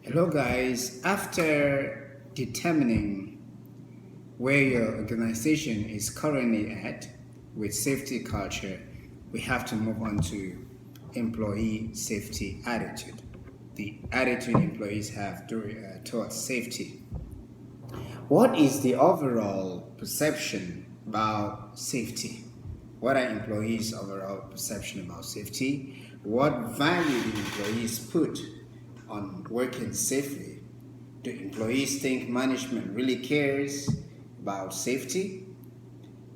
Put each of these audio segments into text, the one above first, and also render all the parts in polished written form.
Hello, guys. After determining where your organization is currently at with safety culture, we have to move on to employee safety attitude. The attitude employees have towards safety. What is the overall perception about safety? What are employees' overall perception about safety? What value do employees put on working safely? Do employees think management really cares about safety?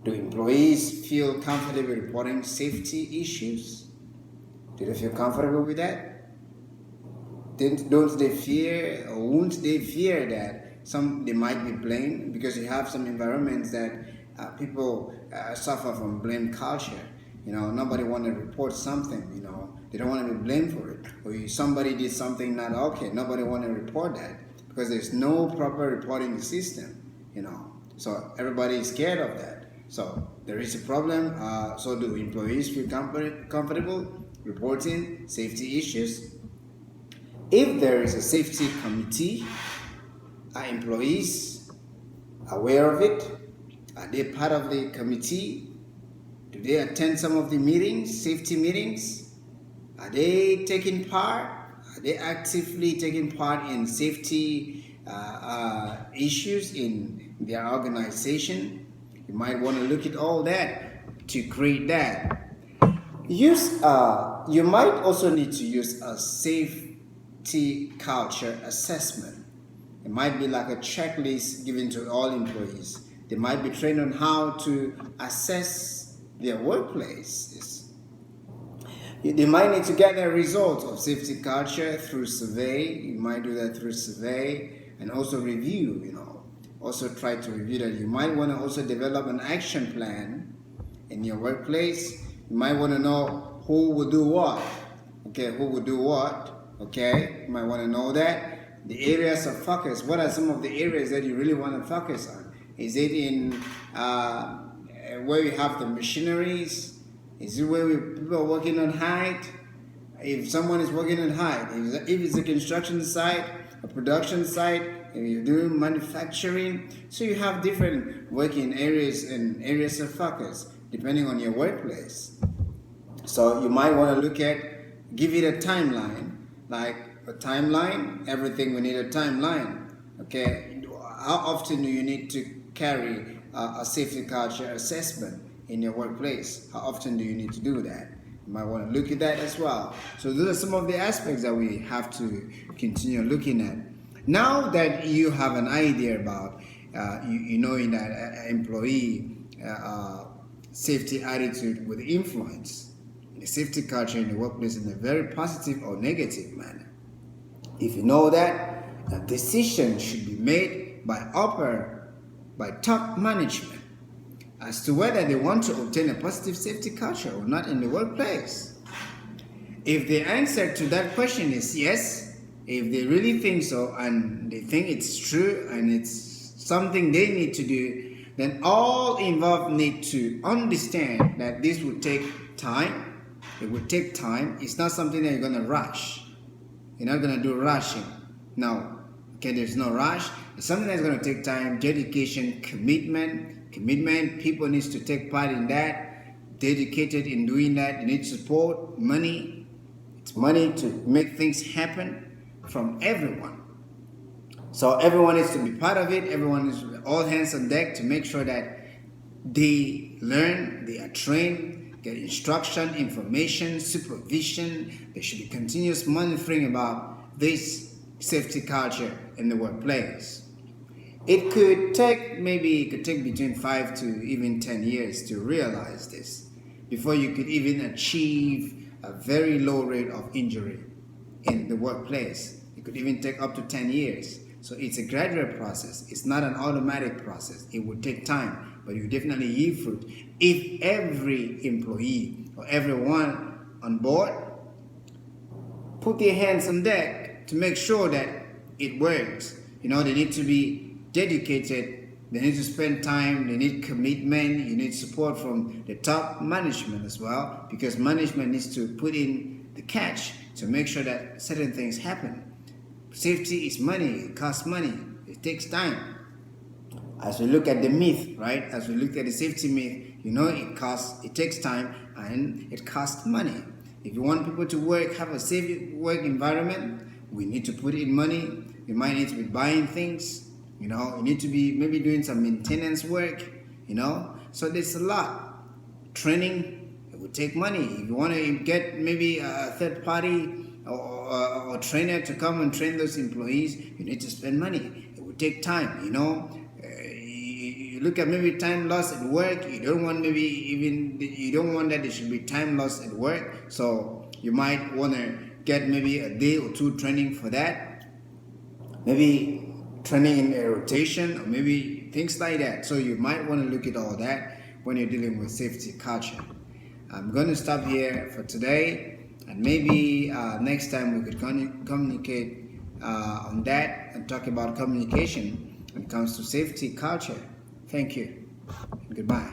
Do employees feel comfortable reporting safety issues? Do they feel comfortable with that? Don't they fear, or won't they fear that they might be blamed? Because you have some environments that people suffer from blame culture. Nobody want to report something. They don't want to be blamed for it. Or somebody did something not okay. Nobody want to report that because there's no proper reporting system. So everybody is scared of that. So there is a problem. So do employees feel comfortable reporting safety issues? If there is a safety committee, are employees aware of it? Are they part of the committee? Do they attend some of the meetings, safety meetings? Are they taking part? Are they actively taking part in safety issues in their organization? You might want to look at all that to create that. You might also need to use a safety culture assessment. It might be like a checklist given to all employees. They might be trained on how to assess their workplaces. They might need to get the results of safety culture through survey. You might do that through survey and also review, Also try to review that. You might want to also develop an action plan in your workplace. You might want to know who will do what. Okay, who will do what. Okay, you might want to know that. The areas of focus. What are some of the areas that you really want to focus on? Is it in where you have the machineries? Is it where people are working on height? If someone is working on height, if it's a construction site, a production site, if you're doing manufacturing, so you have different working areas and areas of focus depending on your workplace. So you might want to give it a timeline, like a timeline. Everything we need a timeline. Okay, how often do you need to carry a safety culture assessment in your workplace? How often do you need to do that? You might want to look at that as well. So those are some of the aspects that we have to continue looking at. Now that you have an idea about knowing that employee safety attitude will influence the safety culture in the workplace in a very positive or negative manner. If you know that, a decision should be made by top management as to whether they want to obtain a positive safety culture or not in the workplace. If the answer to that question is yes, if they really think so and they think it's true and it's something they need to do, then all involved need to understand that this will take time. It will take time. It's not something that you're going to rush. You're not going to do rushing. No. Okay, there's no rush. It's something that's going to take time, dedication, commitment. People need to take part in that, dedicated in doing that. You need support, money. It's money to make things happen from everyone. So everyone needs to be part of it. Everyone is all hands on deck to make sure that they learn, they are trained, get instruction, information, supervision. There should be continuous monitoring about this safety culture in the workplace. It could take between 5 to even 10 years to realize this before you could even achieve a very low rate of injury in the workplace. It could even take up to 10 years. So it's a gradual process. It's not an automatic process. It would take time, but you definitely yield fruit if every employee or everyone on board put their hands on deck to make sure that it works. They need to be dedicated. They need to spend time. They need commitment. You need support from the top management as well, because management needs to put in the catch to make sure that certain things happen. Safety is money. It costs money. It takes time. As we look at the myth, right? As we look at the safety myth, it takes time and it costs money. If you want people to have a safe work environment, we need to put in money. You might need to be buying things, you need to be maybe doing some maintenance work, So there's a lot. Training, it would take money. If you want to get maybe a third party or trainer to come and train those employees, you need to spend money. It would take time, You look at maybe time lost at work. You don't want that there should be time lost at work. So you might want to get maybe a day or two training for that. Maybe training in a rotation or maybe things like that. So you might want to look at all that when you're dealing with safety culture. I'm going to stop here for today, and maybe next time we could communicate on that and talk about communication when it comes to safety culture. Thank you. Goodbye.